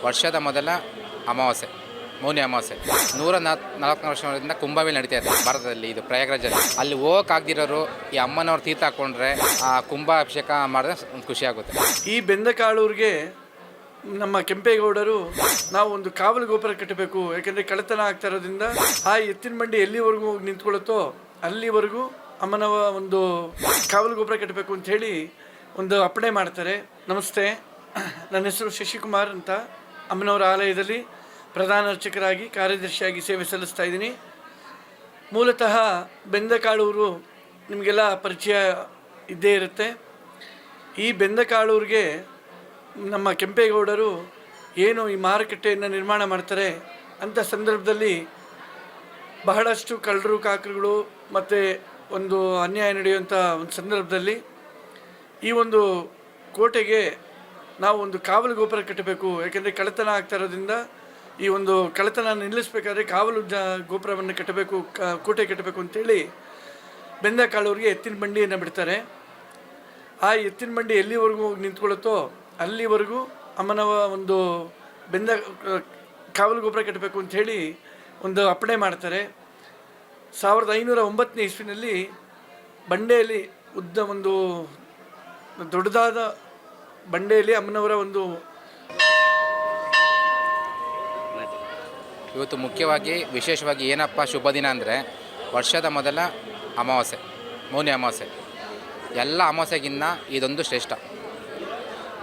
ವರ್ಷದ ಮೊದಲ ಅಮಾವಾಸ್ಯೆ, ಮೌನಿ ಅಮಾವಾಸ್ಯೆ. 144 ವರ್ಷದಿಂದ ಕುಂಭಮೇಳ ನಡೀತಾ ಇದೆ ಭಾರತದಲ್ಲಿ, ಇದು ಪ್ರಯಾಗ್ರಾಜಲ್ಲಿ. ಅಲ್ಲಿ ಹೋಗೋಕ್ಕಾಗದಿರೋರು ಈ ಅಮ್ಮನವ್ರು ತೀರ್ಥ ಹಾಕ್ಕೊಂಡ್ರೆ ಆ ಕುಂಭಾಭಿಷೇಕ ಮಾಡಿದ್ರೆ ಒಂದು ಖುಷಿಯಾಗುತ್ತೆ. ಈ ಬೆಂದಕಾಳೂರಿಗೆ ನಮ್ಮ ಕೆಂಪೇಗೌಡರು ನಾವು ಒಂದು ಕಾವಲು ಗೋಪುರ ಕಟ್ಟಬೇಕು, ಯಾಕೆಂದರೆ ಕಳ್ಳತನ ಆಗ್ತಾ ಇರೋದ್ರಿಂದ ಆ ಎತ್ತಿನ ಬಂಡಿ ಎಲ್ಲಿವರೆಗೂ ಹೋಗಿ ನಿಂತ್ಕೊಳ್ಳುತ್ತೋ ಅಲ್ಲಿವರೆಗೂ ಅಮ್ಮನವ ಒಂದು ಕಾವಲು ಗೋಪುರ ಕಟ್ಟಬೇಕು ಅಂತ ಹೇಳಿ ಒಂದು ಅಪ್ಪಣೆ ಮಾಡ್ತಾರೆ. ನಮಸ್ತೆ, ನನ್ನ ಹೆಸರು ಶಶಿಕುಮಾರ್ ಅಂತ. ಅಮ್ಮನವರ ಆಲಯದಲ್ಲಿ ಪ್ರಧಾನ ಅರ್ಚಕರಾಗಿ ಕಾರ್ಯದರ್ಶಿಯಾಗಿ ಸೇವೆ ಸಲ್ಲಿಸ್ತಾ ಇದ್ದೀನಿ. ಮೂಲತಃ ಬೆಂದಕಾಳೂರು ನಿಮಗೆಲ್ಲ ಪರಿಚಯ ಇದ್ದೇ ಇರುತ್ತೆ. ಈ ಬೆಂದಕಾಳೂರಿಗೆ ನಮ್ಮ ಕೆಂಪೇಗೌಡರು ಏನು ಈ ಮಾರುಕಟ್ಟೆಯನ್ನು ನಿರ್ಮಾಣ ಮಾಡ್ತಾರೆ ಅಂಥ ಸಂದರ್ಭದಲ್ಲಿ ಬಹಳಷ್ಟು ಕಳ್ಳರು ಕಾಕರುಗಳು ಮತ್ತು ಒಂದು ಅನ್ಯಾಯ ನಡೆಯುವಂಥ ಒಂದು ಸಂದರ್ಭದಲ್ಲಿ ಈ ಒಂದು ಕೋಟೆಗೆ ನಾವು ಒಂದು ಕಾವಲು ಗೋಪುರ ಕಟ್ಟಬೇಕು, ಯಾಕೆಂದರೆ ಕಳ್ಳತನ ಆಗ್ತಾ ಇರೋದ್ರಿಂದ ಈ ಒಂದು ಕಳ್ಳತನ ನಿಲ್ಲಿಸಬೇಕಾದ್ರೆ ಕಾವಲು ಗೋಪುರವನ್ನು ಕಟ್ಟಬೇಕು, ಕೋಟೆ ಕಟ್ಟಬೇಕು ಅಂತೇಳಿ ಬೆಂದಕಾಳೂರಿಗೆ ಎತ್ತಿನ ಬಂಡಿಯನ್ನು ಬಿಡ್ತಾರೆ. ಆ ಎತ್ತಿನ ಬಂಡಿ ಎಲ್ಲಿವರೆಗೂ ಹೋಗಿ ನಿಂತ್ಕೊಳ್ಳುತ್ತೋ ಅಲ್ಲಿವರೆಗೂ ಅಮ್ಮನವ ಒಂದು ಕಾವಲು ಗೋಪುರ ಕಟ್ಟಬೇಕು ಅಂಥೇಳಿ ಒಂದು ಅಪ್ಪಣೆ ಮಾಡ್ತಾರೆ. 1509 ಇಸ್ವಿನಲ್ಲಿ ಬಂಡೆಯಲ್ಲಿ ಒಂದು ದೊಡ್ಡದಾದ ಬಂಡೆಯಲ್ಲಿ ಅಮ್ಮನವರ ಒಂದು ಇವತ್ತು ಮುಖ್ಯವಾಗಿ ವಿಶೇಷವಾಗಿ ಏನಪ್ಪ ಶುಭ ದಿನ ಅಂದರೆ ವರ್ಷದ ಮೊದಲ ಅಮಾವಾಸ್ಯೆ, ಮೌನಿ ಅಮಾವಾಸ್ಯೆ. ಎಲ್ಲ ಅಮಾವಾಸ್ಯೆಗಿನ್ನ ಇದೊಂದು ಶ್ರೇಷ್ಠ.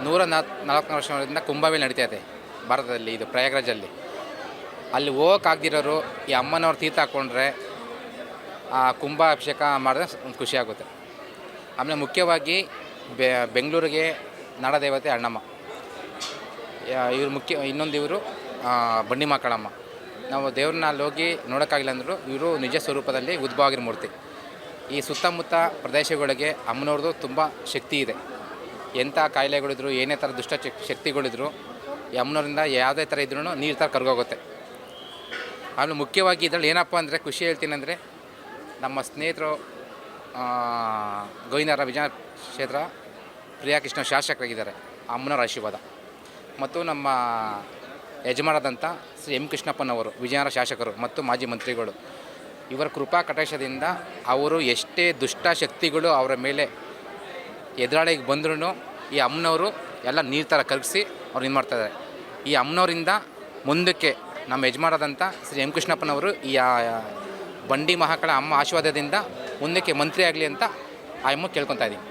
144 ವರ್ಷದಿಂದ ಕುಂಭಮೇಳ ನಡೀತಾ ಇದೆ ಭಾರತದಲ್ಲಿ, ಇದು ಪ್ರಯಾಗ್ರಾಜಲ್ಲಿ. ಅಲ್ಲಿ ಹೋಗೋಕ್ಕಾಗದಿರೋರು ಈ ಅಮ್ಮನವ್ರು ತೀರ್ಥ ಹಾಕ್ಕೊಂಡ್ರೆ ಆ ಕುಂಭಾಭಿಷೇಕ ಮಾಡಿದ್ರೆ ಒಂದು ಖುಷಿಯಾಗುತ್ತೆ. ಆಮೇಲೆ ಮುಖ್ಯವಾಗಿ ಬೆಂಗಳೂರಿಗೆ ನಾಡದೇವತೆ ಅಣ್ಣಮ್ಮ, ಇವರು ಇನ್ನೊಂದು ಇವರು ಬಂಡಿ ಮಕ್ಕಳಮ್ಮ. ನಾವು ದೇವ್ರನ್ನ ಅಲ್ಲಿ ಹೋಗಿ ನೋಡೋಕ್ಕಾಗಿಲ್ಲ ಅಂದರೂ ಇವರು ನಿಜ ಸ್ವರೂಪದಲ್ಲಿ ಉದ್ಭವ ಆಗಿರೋ ಮೂರ್ತಿ. ಈ ಸುತ್ತಮುತ್ತ ಪ್ರದೇಶಗಳಿಗೆ ಅಮ್ಮನವ್ರದ್ದು ತುಂಬ ಶಕ್ತಿ ಇದೆ. ಎಂಥ ಕಾಯಿಲೆಗಳಿದ್ರು, ಏನೇ ಥರ ದುಷ್ಟ ಶಕ್ತಿಗಳಿದ್ರು ಈ ಅಮ್ಮನವ್ರಿಂದ ಯಾವುದೇ ಥರ ಇದ್ರೂ ನೀರು ಥರ ಕರ್ಗೋಗುತ್ತೆ. ಆಮೇಲೆ ಮುಖ್ಯವಾಗಿ ಇದರಲ್ಲಿ ಏನಪ್ಪ ಅಂದರೆ ಖುಷಿ ಹೇಳ್ತೀನಿ ಅಂದರೆ, ನಮ್ಮ ಸ್ನೇಹಿತರು ಗೋವಿಂದರ ವಿಜಯ ಕ್ಷೇತ್ರ ಪ್ರಿಯಾಕೃಷ್ಣ ಶಾಸಕರಾಗಿದ್ದಾರೆ, ಅಮ್ಮನವರ ಆಶೀರ್ವಾದ. ಮತ್ತು ನಮ್ಮ ಯಜಮಾನರಾದಂಥ ಶ್ರೀ ಎಂ ಕೃಷ್ಣಪ್ಪನವರು ವಿಜಯನಗರ ಶಾಸಕರು ಮತ್ತು ಮಾಜಿ ಮಂತ್ರಿಗಳು, ಇವರ ಕೃಪಾ ಕಟಾಕ್ಷದಿಂದ ಅವರು ಎಷ್ಟೇ ದುಷ್ಟ ಶಕ್ತಿಗಳು ಅವರ ಮೇಲೆ ಎದುರಾಳಿಗೆ ಬಂದ್ರೂ ಈ ಅಮ್ಮನವರು ಎಲ್ಲ ನೀರು ಥರ ಕರಗಿಸಿ ಅವ್ರು ಇದು ಮಾಡ್ತಾಯಿದ್ದಾರೆ. ಈ ಅಮ್ಮನವರಿಂದ ಮುಂದಕ್ಕೆ ನಮ್ಮ ಯಜಮಾನರಾದಂಥ ಶ್ರೀ ಎಂ ಕೃಷ್ಣಪ್ಪನವರು ಈ ಬಂಡಿ ಮಹಾಕಾಳ ಅಮ್ಮ ಆಶೀರ್ವಾದದಿಂದ ಮುಂದಕ್ಕೆ ಮಂತ್ರಿ ಆಗಲಿ ಅಂತ ಆ ಅಮ್ಮ ಕೇಳ್ಕೊತಾ ಇದ್ದೀನಿ.